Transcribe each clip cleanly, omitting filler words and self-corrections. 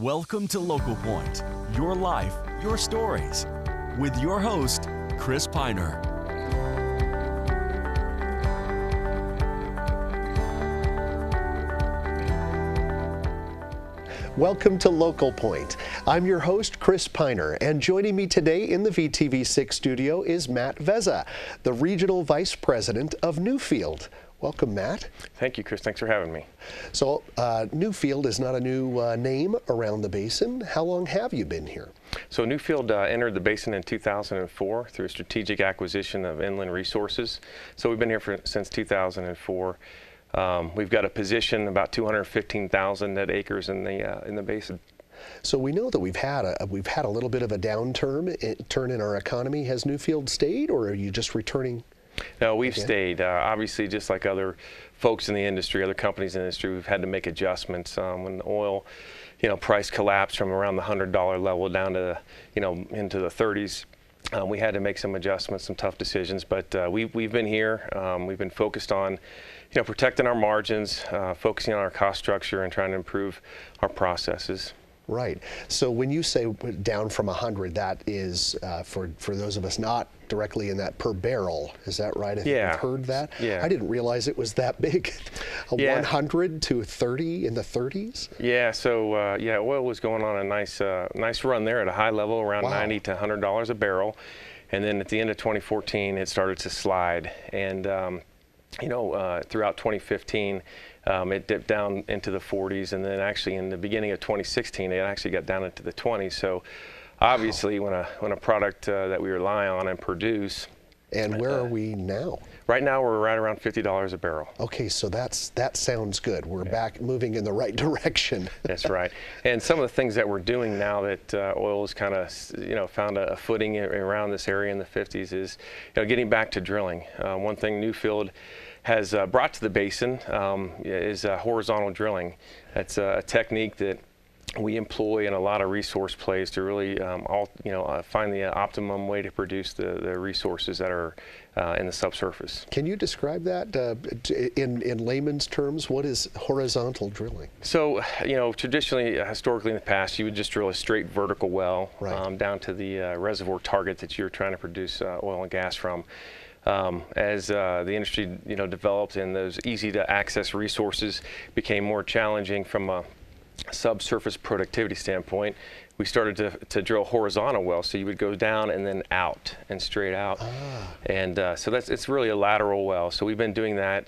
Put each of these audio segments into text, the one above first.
Welcome to Local Point, your life, your stories, with your host, Chris Piner. Welcome to Local Point. I'm your host, Chris Piner, and joining me today in the VTV6 studio is Matt Vezza, the Regional Vice President of Newfield. Welcome, Matt. Thank you, Chris. Thanks for having me. So, Newfield is not a new name around the basin. How long have you been here? So Newfield entered the basin in 2004 through a strategic acquisition of inland resources. So we've been here since 2004. We've got a position about 215,000 net acres in the basin. So we know that we've had a little bit of a turn in our economy. Has Newfield stayed, or are you just returning? No, we've stayed. Obviously, just like other folks in the industry, other companies in the industry, we've had to make adjustments. When the oil, price collapsed from around the $100 level down to, into the 30s, we had to make some adjustments, some tough decisions. But we've been here. We've been focused on, protecting our margins, focusing on our cost structure, and trying to improve our processes. Right. So when you say down from 100, that is for those of us not directly in that per barrel. Is that right? Yeah. I've heard that. Yeah. I didn't realize it was that big. 100 to 30 in the 30s. Yeah. So oil was going on a nice run there at a high level, around $90 to $100 a barrel, and then at the end of 2014, it started to slide, and throughout 2015. It dipped down into the 40s, and then actually in the beginning of 2016, it actually got down into the 20s. So obviously, when a product that we rely on and produce. And where are we now? Right now, we're right around $50 a barrel. Okay, so that sounds good. We're back moving in the right direction. That's right. And some of the things that we're doing now that oil has kind of, found a footing around this area in the 50s is, getting back to drilling. One thing Newfield has brought to the basin is horizontal drilling. That's a technique that we employ in a lot of resource plays to really find the optimum way to produce the resources that are in the subsurface. Can you describe that in layman's terms? What is horizontal drilling? So, traditionally, historically in the past, you would just drill a straight vertical well down to the reservoir target that you're trying to produce oil and gas from. As the industry, developed and those easy to access resources became more challenging from a subsurface productivity standpoint, we started to drill horizontal wells. So you would go down and then out and straight out. And so it's really a lateral well. So we've been doing that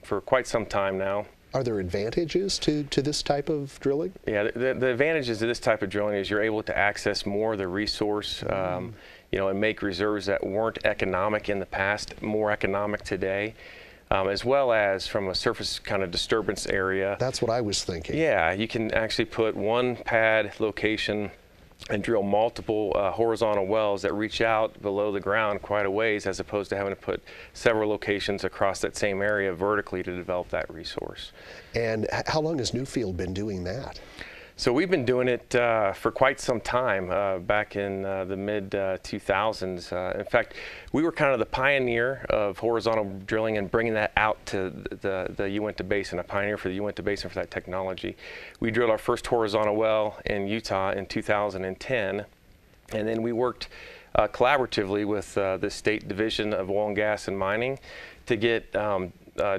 for quite some time now. Are there advantages to this type of drilling? Yeah, the advantages of this type of drilling is you're able to access more of the resource, and make reserves that weren't economic in the past more economic today, as well as from a surface kind of disturbance area. That's what I was thinking. Yeah, you can actually put one pad location and drill multiple horizontal wells that reach out below the ground quite a ways, as opposed to having to put several locations across that same area vertically to develop that resource. And how long has Newfield been doing that? So we've been doing it for quite some time, back in the mid-2000s. In fact, we were kind of the pioneer of horizontal drilling and bringing that out to the Uinta Basin, a pioneer for the Uinta Basin for that technology. We drilled our first horizontal well in Utah in 2010, and then we worked collaboratively with the State Division of Oil and Gas and Mining to get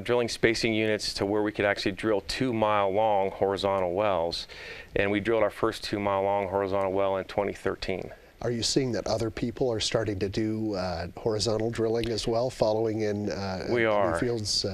drilling spacing units to where we could actually drill 2-mile long horizontal wells. And we drilled our first 2-mile long horizontal well in 2013. Are you seeing that other people are starting to do horizontal drilling as well, following in Newfield's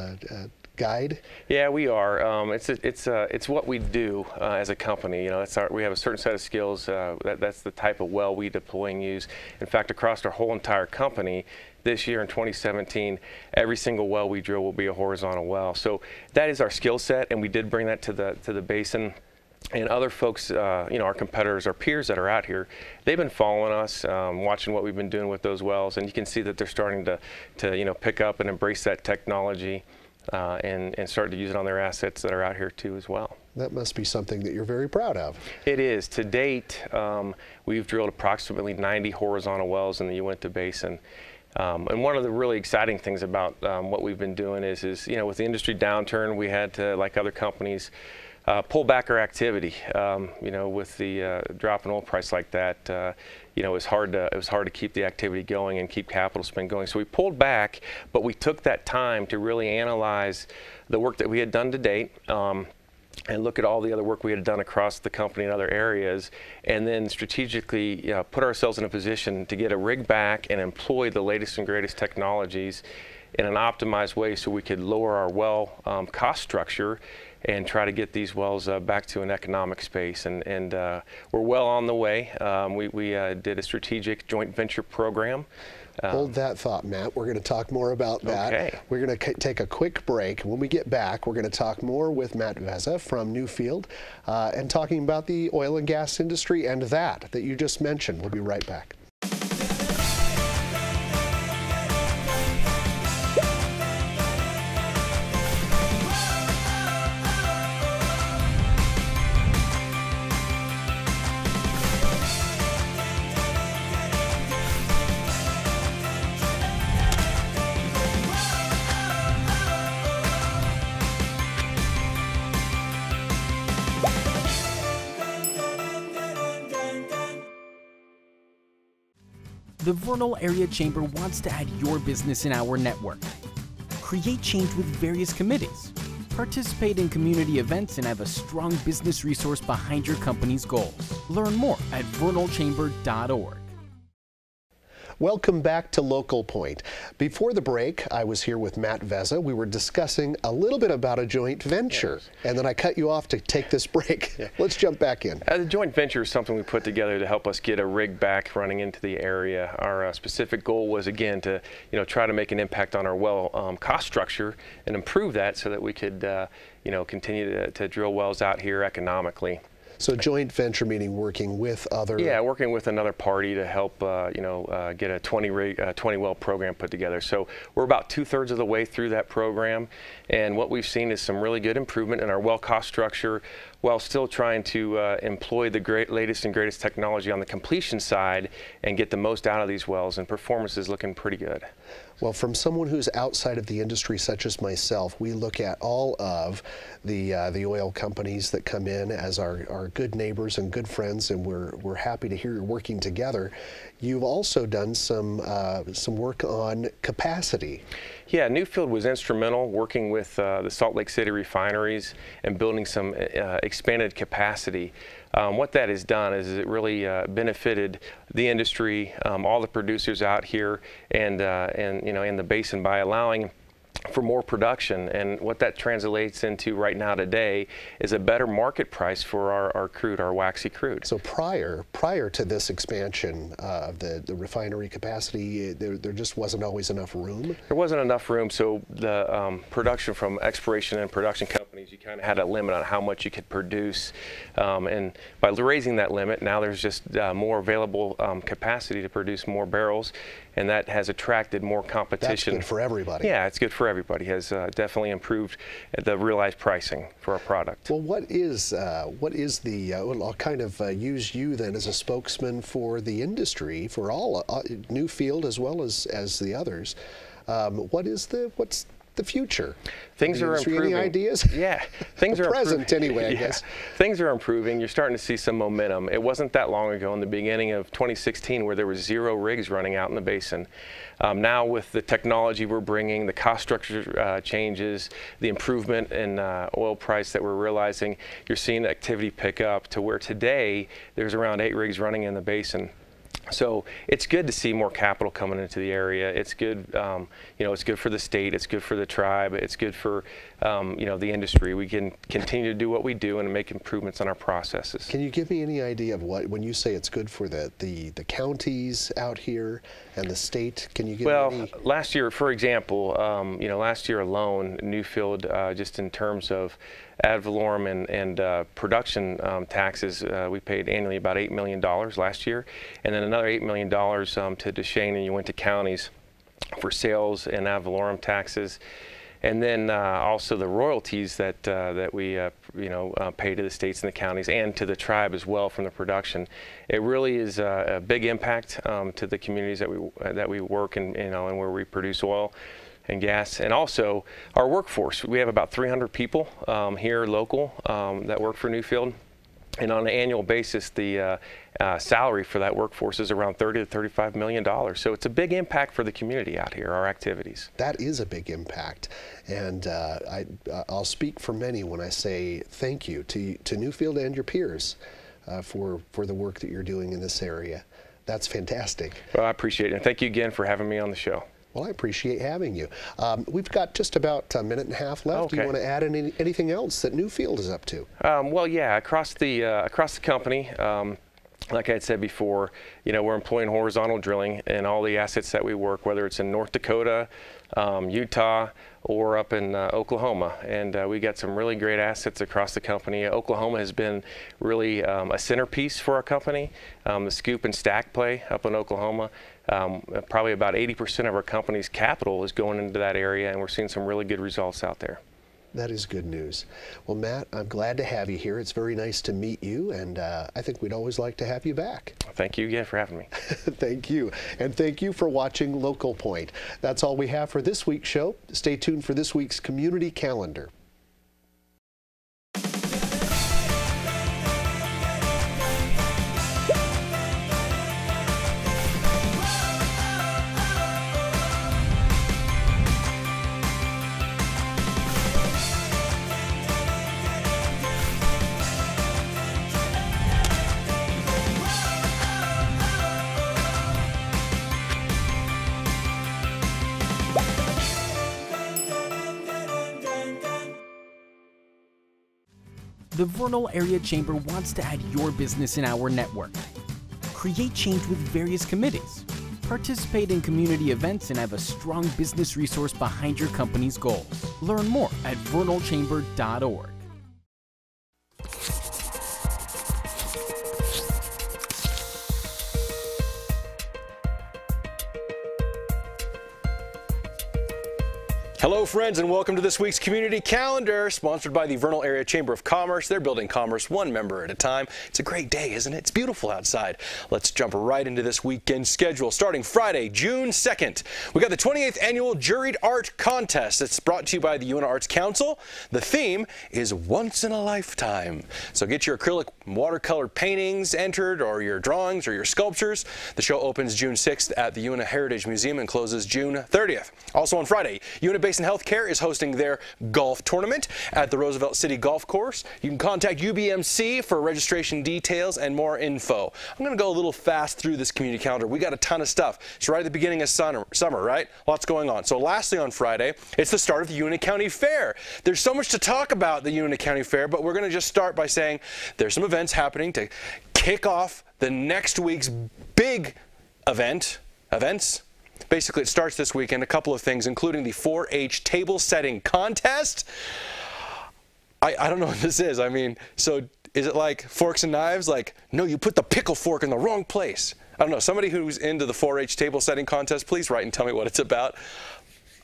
guide? Yeah, we are. It's what we do as a company. We have a certain set of skills. That's the type of well we deploy and use. In fact, across our whole entire company, this year in 2017, every single well we drill will be a horizontal well. So that is our skill set, and we did bring that to the basin. And other folks, our competitors, our peers that are out here, they've been following us, watching what we've been doing with those wells, and you can see that they're starting to pick up and embrace that technology and start to use it on their assets that are out here too as well. That must be something that you're very proud of. It is. To date, we've drilled approximately 90 horizontal wells in the Uinta Basin. And one of the really exciting things about what we've been doing is with the industry downturn, we had to, like other companies, pull back our activity. You know, with the drop in oil price like that, you know, it was hard to keep the activity going and keep capital spend going. So we pulled back, but we took that time to really analyze the work that we had done to date. And look at all the other work we had done across the company in other areas, and then strategically put ourselves in a position to get a rig back and employ the latest and greatest technologies in an optimized way so we could lower our well cost structure and try to get these wells back to an economic space. And we're well on the way. We did a strategic joint venture program. Hold that thought, Matt. We're going to talk more about that. Okay. We're going to take a quick break. When we get back, we're going to talk more with Matt Vezza from Newfield and talking about the oil and gas industry and that you just mentioned. We'll be right back. The Vernal Area Chamber wants to add your business in our network. Create change with various committees. Participate in community events and have a strong business resource behind your company's goals. Learn more at vernalchamber.org. Welcome back to Local Point. Before the break, I was here with Matt Vezza. We were discussing a little bit about a joint venture, and then I cut you off to take this break. Let's jump back in. The joint venture is something we put together to help us get a rig back running into the area. Our specific goal was, again, to try to make an impact on our well cost structure and improve that so that we could continue to drill wells out here economically. So joint venture meaning working with other... Yeah, working with another party to help, get a 20 well program put together. So we're about 2/3 of the way through that program, and what we've seen is some really good improvement in our well cost structure while still trying to employ the latest and greatest technology on the completion side and get the most out of these wells, and performance is looking pretty good. Well, from someone who's outside of the industry, such as myself, we look at all of the oil companies that come in as our good neighbors and good friends, and we're happy to hear you're working together. You've also done some work on capacity. Yeah, Newfield was instrumental working with the Salt Lake City refineries and building some expanded capacity. What that has done is it really benefited the industry, all the producers out here, and in the basin by allowing for more production. And what that translates into right now today is a better market price for our crude, our waxy crude. So prior to this expansion of the refinery capacity, there just wasn't always enough room? There wasn't enough room, so the production from exploration and production companies, you kind of had a limit on how much you could produce. And by raising that limit, now there's just more available capacity to produce more barrels, and that has attracted more competition. That's good for everybody. Yeah, it's good for everybody. Has definitely improved the realized pricing for our product. Well, what is the? Well, I'll kind of use you then as a spokesman for the industry, for all Newfield as well as the others. What's the future? Things are improving. Any ideas? Yeah, things are present anyway, I guess. Things are improving. You're starting to see some momentum. It wasn't that long ago, in the beginning of 2016, where there was 0 rigs running out in the basin. Now with the technology we're bringing, the cost structure changes, the improvement in oil price that we're realizing, you're seeing activity pick up to where today there's around 8 rigs running in the basin. So it's good to see more capital coming into the area. It's good, it's good for the state. It's good for the tribe. It's good for, the industry. We can continue to do what we do and make improvements on our processes. Can you give me any idea of when you say it's good for the counties out here and the state? Can you give me any? Last year, for example, last year alone, Newfield, just in terms of ad valorem and production taxes, we paid annually about $8 million last year, and then another $8 million to Duchesne and Uinta counties for sales and ad valorem taxes, and then also the royalties that we pay to the states and the counties and to the tribe as well from the production. It really is a big impact to the communities that we work in, and where we produce oil. and gas, and also our workforce. We have about 300 people here local that work for Newfield. And on an annual basis, the salary for that workforce is around $30 to $35 million. So it's a big impact for the community out here, our activities. That is a big impact. And I'll speak for many when I say thank you to Newfield and your peers for the work that you're doing in this area. That's fantastic. Well, I appreciate it. And thank you again for having me on the show. Well, I appreciate having you. We've got just about a minute and a half left. Okay. Do you want to add anything else that Newfield is up to? Well, yeah, across the company, like I had said before, we're employing horizontal drilling in all the assets that we work, whether it's in North Dakota, Utah, or up in Oklahoma. And we got some really great assets across the company. Oklahoma has been really a centerpiece for our company. The scoop and stack play up in Oklahoma. Probably about 80% of our company's capital is going into that area, and we're seeing some really good results out there. That is good news. Well, Matt, I'm glad to have you here. It's very nice to meet you, and I think we'd always like to have you back. Thank you again for having me. Thank you. And thank you for watching Local Point. That's all we have for this week's show. Stay tuned for this week's community calendar. The Vernal Area Chamber wants to add your business in our network. Create change with various committees. Participate in community events and have a strong business resource behind your company's goals. Learn more at vernalchamber.org. Hello friends, and welcome to this week's Community Calendar, sponsored by the Vernal Area Chamber of Commerce. They're building commerce one member at a time. It's a great day, isn't it? It's beautiful outside. Let's jump right into this weekend schedule. Starting Friday, June 2nd, we got the 28th Annual Juried Art Contest. It's brought to you by the UNA Arts Council. The theme is Once in a Lifetime. So get your acrylic watercolor paintings entered, or your drawings, or your sculptures. The show opens June 6th at the UNA Heritage Museum and closes June 30th. Also on Friday, UNA Basin Healthcare is hosting their golf tournament at the Roosevelt City Golf Course. You can contact UBMC for registration details and more info. I'm going to go a little fast through this community calendar. We got a ton of stuff. It's right at the beginning of summer, right? Lots going on. So lastly on Friday, it's the start of the UNA County Fair. There's so much to talk about the UNA County Fair, but we're going to just start by saying there's some events happening to kick off the next week's big events. Basically, it starts this weekend. A couple of things, including the 4-H table setting contest. I don't know what this is. I mean, so is it like forks and knives? Like, no, you put the pickle fork in the wrong place. I don't know. Somebody who's into the 4-H table setting contest, please write and tell me what it's about.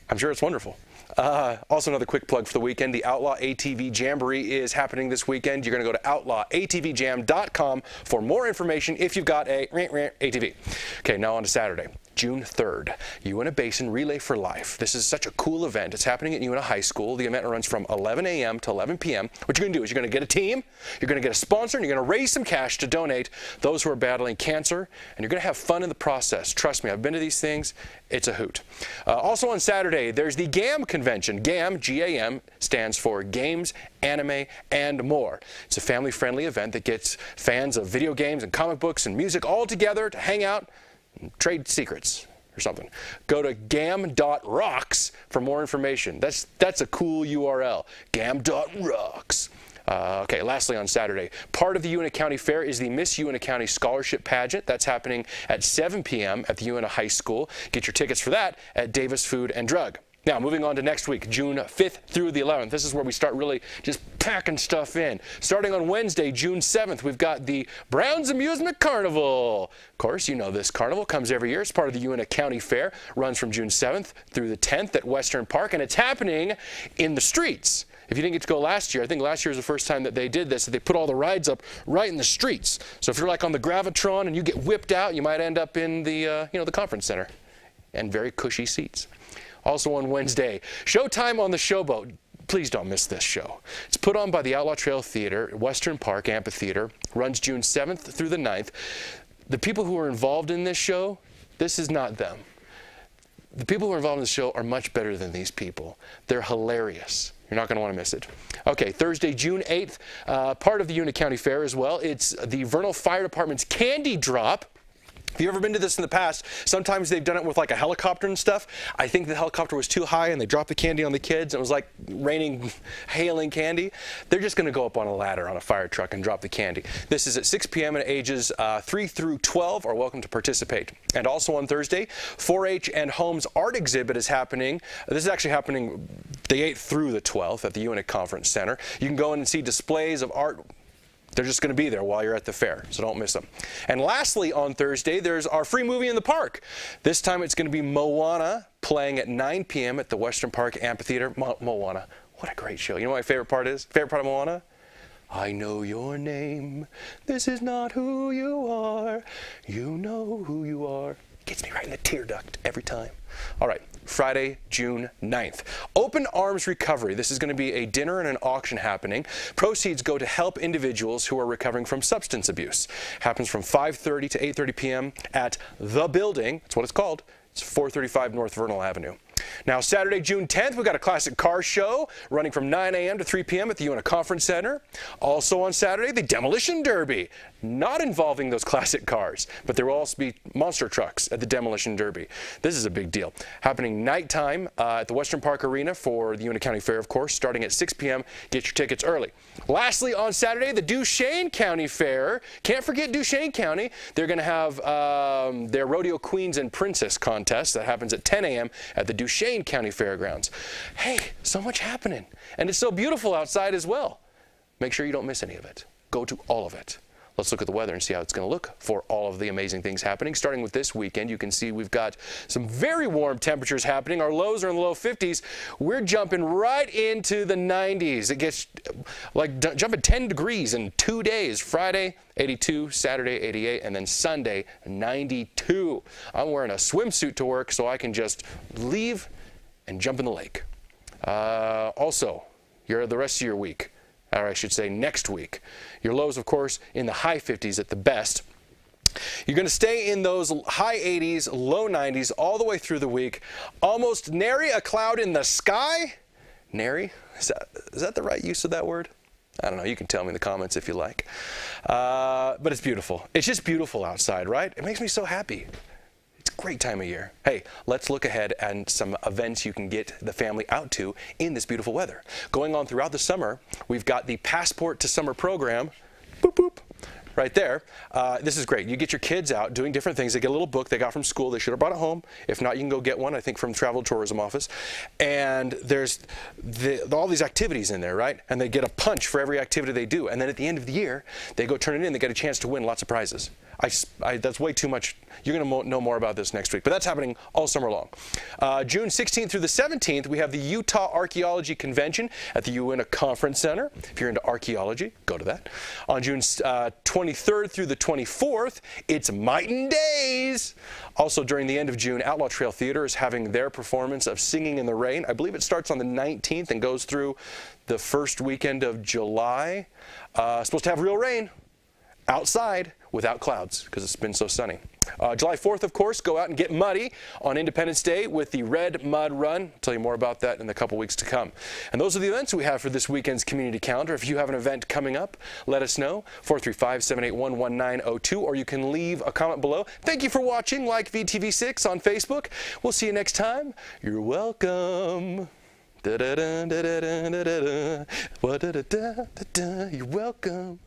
I'm sure it's wonderful. Also, another quick plug for the weekend. The Outlaw ATV Jamboree is happening this weekend. You're going to go to outlawatvjam.com for more information if you've got a ATV. Okay, now on to Saturday. June 3rd, UNA Basin Relay for Life. This is such a cool event. It's happening at UNA High School. The event runs from 11 a.m. to 11 p.m. What you're going to do is you're going to get a team, you're going to get a sponsor, and you're going to raise some cash to donate those who are battling cancer, and you're going to have fun in the process. Trust me, I've been to these things. It's a hoot. Also on Saturday, there's the GAM convention. GAM, G-A-M, stands for Games, Anime, and More. It's a family-friendly event that gets fans of video games and comic books and music all together to hang out, trade secrets or something. Go to gam.rocks for more information. That's a cool URL, gam.rocks. Okay, lastly on Saturday, part of the UNA County Fair is the Miss UNA County Scholarship Pageant. That's happening at 7 p.m. at the UNA High School. Get your tickets for that at Davis Food and Drug. Now, moving on to next week, June 5th through the 11th. This is where we start really just packing stuff in. Starting on Wednesday, June 7th, we've got the Browns Amusement Carnival. Of course, you know this carnival comes every year. It's part of the UNA County Fair. Runs from June 7th through the 10th at Western Park, and it's happening in the streets. If you didn't get to go last year, I think last year was the first time that they did this, that they put all the rides up right in the streets. So if you're like on the Gravitron and you get whipped out, you might end up in the, the conference center, and very cushy seats. Also on Wednesday, Showtime on the Showboat. Please don't miss this show. It's put on by the Outlaw Trail Theater, Western Park Amphitheater, runs June 7th through the 9th. The people who are involved in this show, this is not them. The people who are involved in the show are much better than these people. They're hilarious. You're not going to want to miss it. Okay, Thursday, June 8th, part of the Una County Fair as well. It's the Vernal Fire Department's Candy Drop. If you've ever been to this in the past, sometimes they've done it with like a helicopter and stuff. I think the helicopter was too high and they dropped the candy on the kids. And it was like raining, hailing candy. They're just going to go up on a ladder on a fire truck and drop the candy. This is at 6 p.m. and ages 3 through 12 are welcome to participate. And also on Thursday, 4-H and Home's art exhibit is happening. This is actually happening the 8th through the 12th at the UNIC Conference Center. You can go in and see displays of art. They're just going to be there while you're at the fair, so don't miss them. And lastly, on Thursday, there's our free movie in the park. This time it's going to be Moana, playing at 9 p.m. at the Western Park Amphitheater. Moana, what a great show. You know what my favorite part is? Favorite part of Moana? I know your name. This is not who you are. You know who you are. Gets me right in the tear duct every time. All right, Friday, June 9th. Open Arms Recovery. This is going to be a dinner and an auction happening. Proceeds go to help individuals who are recovering from substance abuse. Happens from 5:30 to 8:30 p.m. at The Building. That's what it's called. It's 435 North Vernal Avenue. Now, Saturday, June 10th, we've got a classic car show running from 9 a.m. to 3 p.m. at the UNA Conference Center. Also on Saturday, the Demolition Derby, not involving those classic cars, but there will also be monster trucks at the Demolition Derby. This is a big deal. Happening nighttime at the Western Park Arena for the UNA County Fair, of course, starting at 6 p.m. Get your tickets early. Lastly, on Saturday, the Duchesne County Fair. Can't forget Duchesne County. They're going to have their Rodeo Queens and Princess contest that happens at 10 a.m. at the Duchesne County Fairgrounds. Hey, so much happening. And it's so beautiful outside as well. Make sure you don't miss any of it. Go to all of it. Let's look at the weather and see how it's going to look for all of the amazing things happening. Starting with this weekend, you can see we've got some very warm temperatures happening. Our lows are in the low 50s. We're jumping right into the 90s. It gets like jumping 10 degrees in 2 days. Friday, 82, Saturday, 88, and then Sunday, 92. I'm wearing a swimsuit to work so I can just leave and jump in the lake. Also, the rest of your week, or I should say next week. Your lows, of course, in the high 50s at the best. You're going to stay in those high 80s, low 90s all the way through the week. Almost nary a cloud in the sky. Nary? Is that the right use of that word? I don't know. You can tell me in the comments if you like. But it's beautiful. It's just beautiful outside, right? It makes me so happy. It's a great time of year. Hey, let's look ahead at some events you can get the family out to in this beautiful weather. Going on throughout the summer, we've got the Passport to Summer program. Boop, boop. Right there. This is great. You get your kids out doing different things. They get a little book they got from school. They should have brought it home. If not, you can go get one, I think, from Travel Tourism Office. And there's all these activities in there, right? And they get a punch for every activity they do. And then at the end of the year, they go turn it in. They get a chance to win lots of prizes. That's way too much. You're going to know more about this next week, but that's happening all summer long. June 16th through the 17th, we have the Utah Archaeology Convention at the UNA Conference Center. If you're into archaeology, go to that. On June 23rd through the 24th, it's Mightin' Days. Also during the end of June, Outlaw Trail Theater is having their performance of Singing in the Rain. I believe it starts on the 19th and goes through the first weekend of July. Supposed to have real rain outside without clouds because it's been so sunny. July 4th, of course, go out and get muddy on Independence Day with the Red Mud Run. I'll tell you more about that in the couple weeks to come. And those are the events we have for this weekend's community calendar. If you have an event coming up, let us know, 435-781-1902, or you can leave a comment below. Thank you for watching. Like VTV6 on Facebook. We'll see you next time. You're welcome. Da -da -da -da -da -da -da -da. You're welcome.